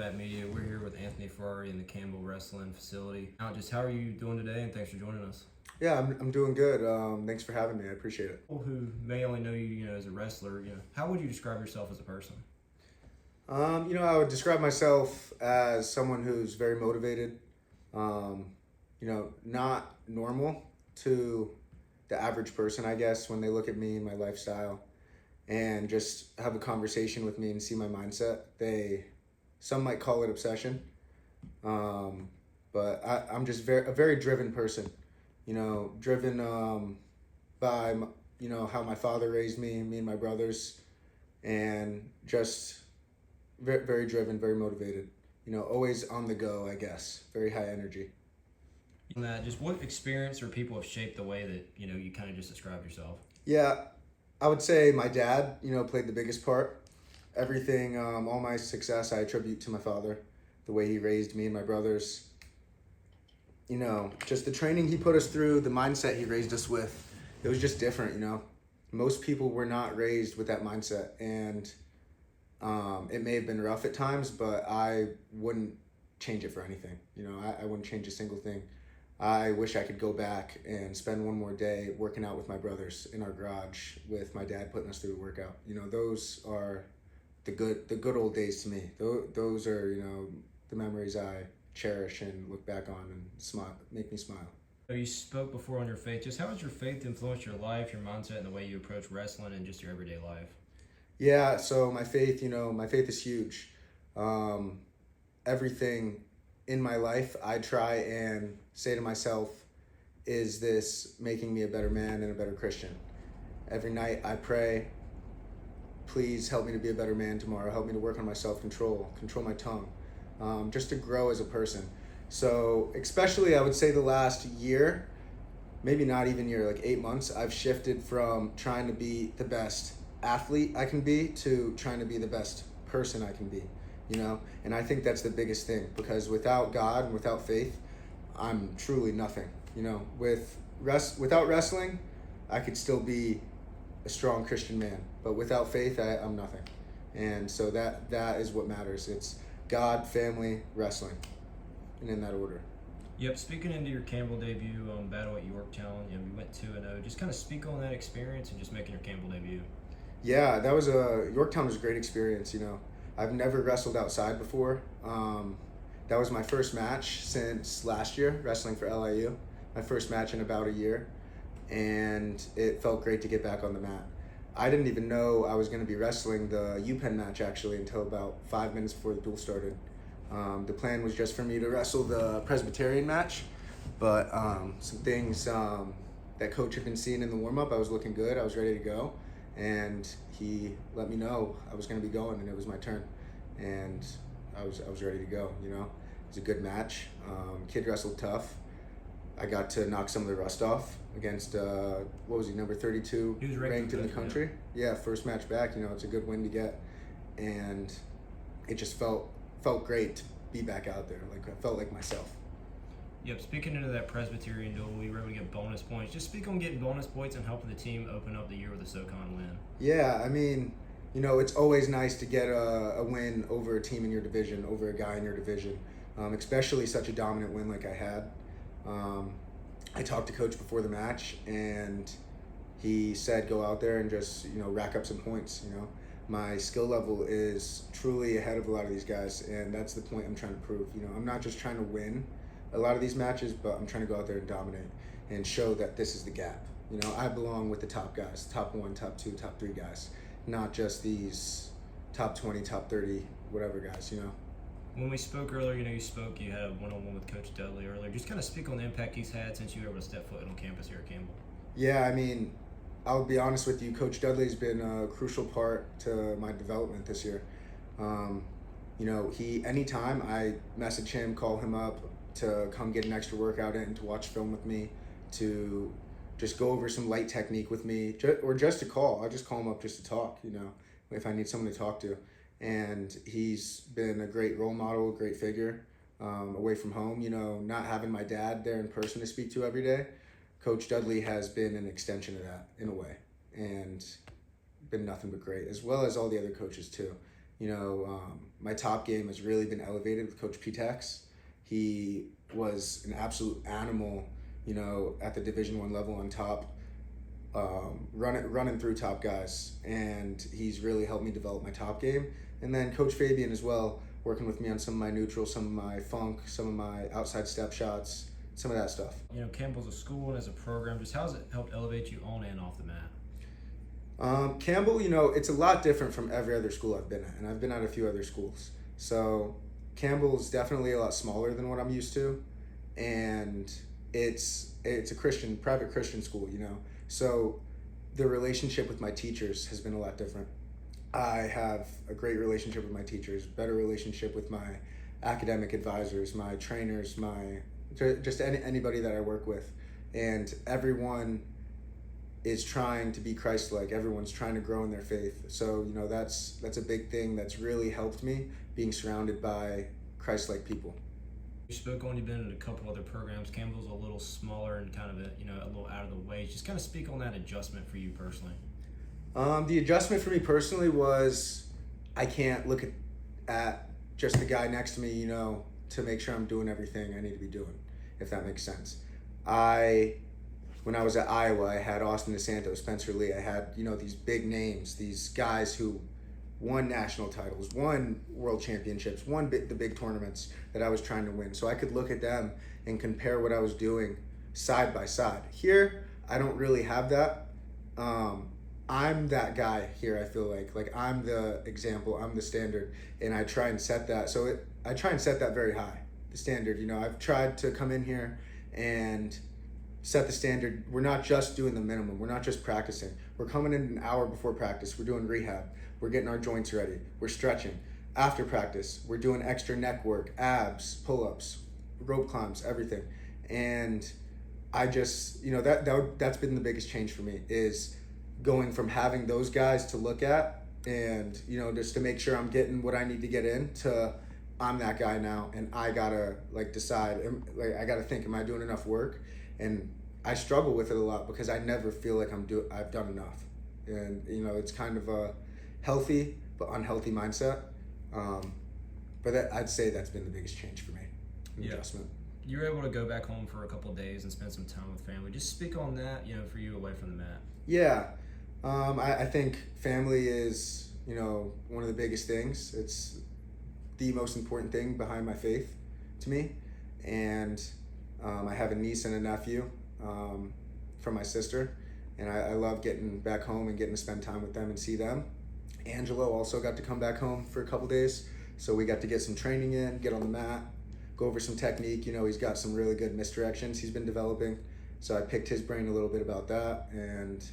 Combat Media. We're here with Anthony Ferrari in the Campbell Wrestling facility. Now, just how are you doing today, and thanks for joining us. Yeah, I'm doing good. Thanks for having me. I appreciate it. People who may only know you, as a wrestler, how would you describe yourself as a person? I would describe myself as someone who's very motivated. Not normal to the average person, I guess, when they look at me and my lifestyle and just have a conversation with me and see my mindset. Some might call it obsession, but I'm just a very driven person. Driven by how my father raised me and my brothers, and just very, very driven, very motivated. Always on the go, I guess. Very high energy. And just what experience or people have shaped the way that you kind of just described yourself? Yeah, I would say my dad, played the biggest part. Everything, all my success, I attribute to my father, the way he raised me and my brothers. Just the training he put us through, the mindset he raised us with, it was just different. Most people were not raised with that mindset, and it may have been rough at times, but I wouldn't change it for anything. I wouldn't change a single thing. I wish I could go back and spend one more day working out with my brothers in our garage with my dad putting us through a workout. Those are the good old days to me. Those are, the memories I cherish and look back on and make me smile. You spoke before on your faith. Just how has your faith influenced your life, your mindset, and the way you approach wrestling and just your everyday life? Yeah, so my faith is huge. Everything in my life, I try and say to myself, is this making me a better man and a better Christian? Every night I pray, please help me to be a better man tomorrow. Help me to work on my self-control, control my tongue, just to grow as a person. So especially I would say the last year, maybe not even year, like 8 months, I've shifted from trying to be the best athlete I can be to trying to be the best person I can be, and I think that's the biggest thing, because without God and without faith, I'm truly nothing. Without wrestling, I could still be a strong Christian man, but without faith, I'm nothing. And so that is what matters. It's God, family, wrestling, and in that order. Yep. Speaking into your Campbell debut battle at Yorktown, you went 2-0. Just kind of speak on that experience and just making your Campbell debut. Yeah, Yorktown was a great experience. I've never wrestled outside before. That was my first match since last year, wrestling for LIU. My first match in about a year, and it felt great to get back on the mat. I didn't even know I was going to be wrestling the UPenn match actually until about 5 minutes before the duel started. The plan was just for me to wrestle the Presbyterian match, but some things that coach had been seeing in the warm-up, I was looking good, I was ready to go, and he let me know I was going to be going, and it was my turn, and I was ready to go. It was a good match. Kid wrestled tough. I got to knock some of the rust off against number 32, he was ranked in the country. Yeah, first match back. It's a good win to get, and it just felt great to be back out there. Like, I felt like myself. Yep. Speaking into that Presbyterian duel, we were able to get bonus points. Just speak on getting bonus points and helping the team open up the year with a SoCon win. Yeah, I mean, it's always nice to get a win over a team in your division, over a guy in your division, especially such a dominant win like I had. I talked to coach before the match, and he said go out there and just rack up some points. My skill level is truly ahead of a lot of these guys, and that's the point I'm trying to prove. I'm not just trying to win a lot of these matches, but I'm trying to go out there and dominate and show that this is the gap. I belong with the top guys, top 1, top 2, top 3 guys, not just these top 20, top 30, whatever guys. When we spoke earlier, you had a one-on-one with Coach Dudley earlier. Just kind of speak on the impact he's had since you were able to step foot on campus here at Campbell. Yeah, I mean, I'll be honest with you, Coach Dudley's been a crucial part to my development this year. Anytime I message him, call him up to come get an extra workout in, to watch film with me, to just go over some light technique with me, or just to call. I'll just call him up just to talk, if I need someone to talk to. And he's been a great role model, a great figure away from home. Not having my dad there in person to speak to every day, Coach Dudley has been an extension of that in a way, and been nothing but great, as well as all the other coaches too. My top game has really been elevated with Coach Ptex. He was an absolute animal, at the Division I level on top, running through top guys, and he's really helped me develop my top game. And then Coach Fabian as well, working with me on some of my neutral, some of my funk, some of my outside step shots, some of that stuff. Campbell's a school and as a program, just how has it helped elevate you on and off the mat? Campbell, it's a lot different from every other school I've been at, and I've been at a few other schools. So Campbell is definitely a lot smaller than what I'm used to, and it's a private Christian school, So the relationship with my teachers has been a lot different. I have a great relationship with my teachers, better relationship with my academic advisors, my trainers, anybody that I work with, and everyone is trying to be Christ-like. Everyone's trying to grow in their faith. So that's a big thing that's really helped me, being surrounded by Christ-like people. You spoke on, you've been in a couple other programs. Campbell's a little smaller and kind of a little out of the way. Just kind of speak on that adjustment for you personally. The adjustment for me personally was I can't look at just the guy next to me, to make sure I'm doing everything I need to be doing, if that makes sense. When I was at Iowa, I had Austin DeSanto, Spencer Lee. I had, these big names, these guys who won national titles, won world championships, won the big tournaments that I was trying to win. So I could look at them and compare what I was doing side by side. Here, I don't really have that. I'm that guy here, I feel like I'm the example, I'm the standard, and I try and set that. I try and set that very high, the standard. I've tried to come in here and set the standard. We're not just doing the minimum. We're not just practicing. We're coming in an hour before practice. We're doing rehab. We're getting our joints ready. We're stretching. After practice, we're doing extra neck work, abs, pull-ups, rope climbs, everything. And I just, that's been the biggest change for me, is going from having those guys to look at and, just to make sure I'm getting what I need to get in, to I'm that guy now, and I gotta decide, I gotta think, am I doing enough work? And I struggle with it a lot because I never feel like I've done enough. And, it's kind of a healthy but unhealthy mindset. But I'd say that's been the biggest change for me, adjustment. You were able to go back home for a couple of days and spend some time with family. Just speak on that, for you away from the mat. Yeah. I think family is, one of the biggest things. It's the most important thing behind my faith to me. And I have a niece and a nephew from my sister, and I love getting back home and getting to spend time with them and see them. Angelo also got to come back home for a couple days, so we got to get some training in, get on the mat, go over some technique. He's got some really good misdirections he's been developing, so I picked his brain a little bit about that, and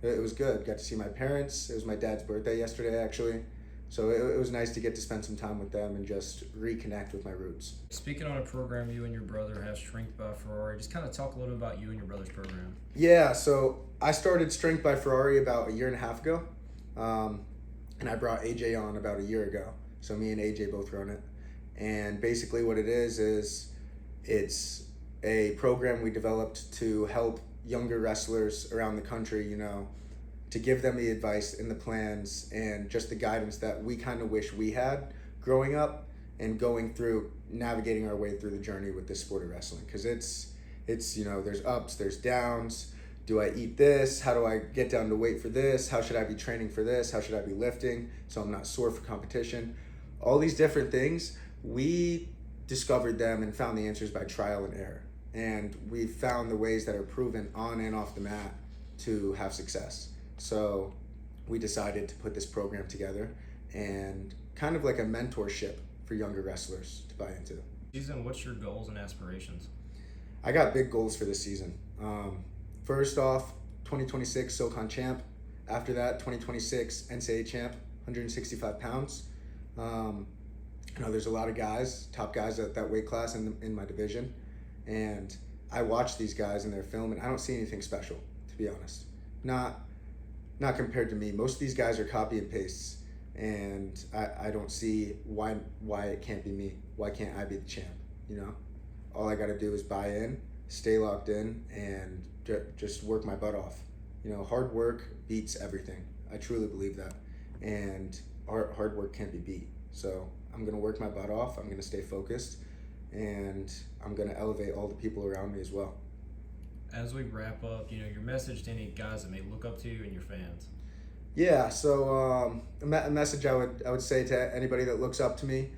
it was good. Got to see my parents. It was my dad's birthday yesterday, actually. So it was nice to get to spend some time with them and just reconnect with my roots. Speaking on a program you and your brother have, Strength by Ferrari, just kind of talk a little about you and your brother's program. Yeah, so I started Strength by Ferrari about a year and a half ago, and I brought AJ on about a year ago. So me and AJ both run it. And basically what it is it's a program we developed to help younger wrestlers around the country, to give them the advice and the plans and just the guidance that we kind of wish we had growing up and going through, navigating our way through the journey with this sport of wrestling. Because it's there's ups, there's downs. Do I eat this? How do I get down to weight for this? How should I be training for this? How should I be lifting so I'm not sore for competition? All these different things, we discovered them and found the answers by trial and error. And we've found the ways that are proven on and off the mat to have success. So we decided to put this program together and kind of like a mentorship for younger wrestlers to buy into. Season, what's your goals and aspirations? I got big goals for this season. First off, 2026 SoCon champ. After that, 2026 NCAA champ, 165 pounds. There's a lot of guys, top guys at that weight class in my division. And I watch these guys in their film and I don't see anything special, to be honest. Not compared to me. Most of these guys are copy and pastes, and I don't see why it can't be me. Why can't I be the champ? All I got to do is buy in, stay locked in, and just work my butt off. Hard work beats everything. I truly believe that. And hard work can't be beat. So I'm going to work my butt off. I'm going to stay focused, and I'm going to elevate all the people around me as well. As we wrap up, your message to any guys that may look up to you and your fans. Yeah, so a message I would say to anybody that looks up to me,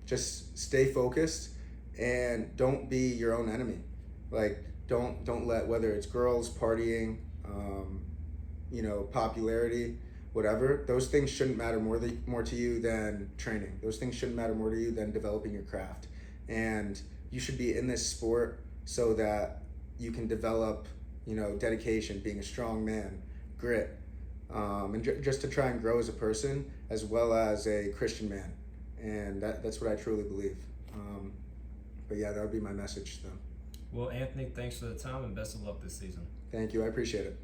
just stay focused and don't be your own enemy. Like don't let, whether it's girls, partying, popularity, whatever, those things shouldn't matter more to you than training. Those things shouldn't matter more to you than developing your craft. And you should be in this sport so that you can develop, dedication, being a strong man, grit, and just to try and grow as a person as well as a Christian man. And that's what I truly believe. But yeah, that would be my message to them. Well, Anthony, thanks for the time and best of luck this season. Thank you. I appreciate it.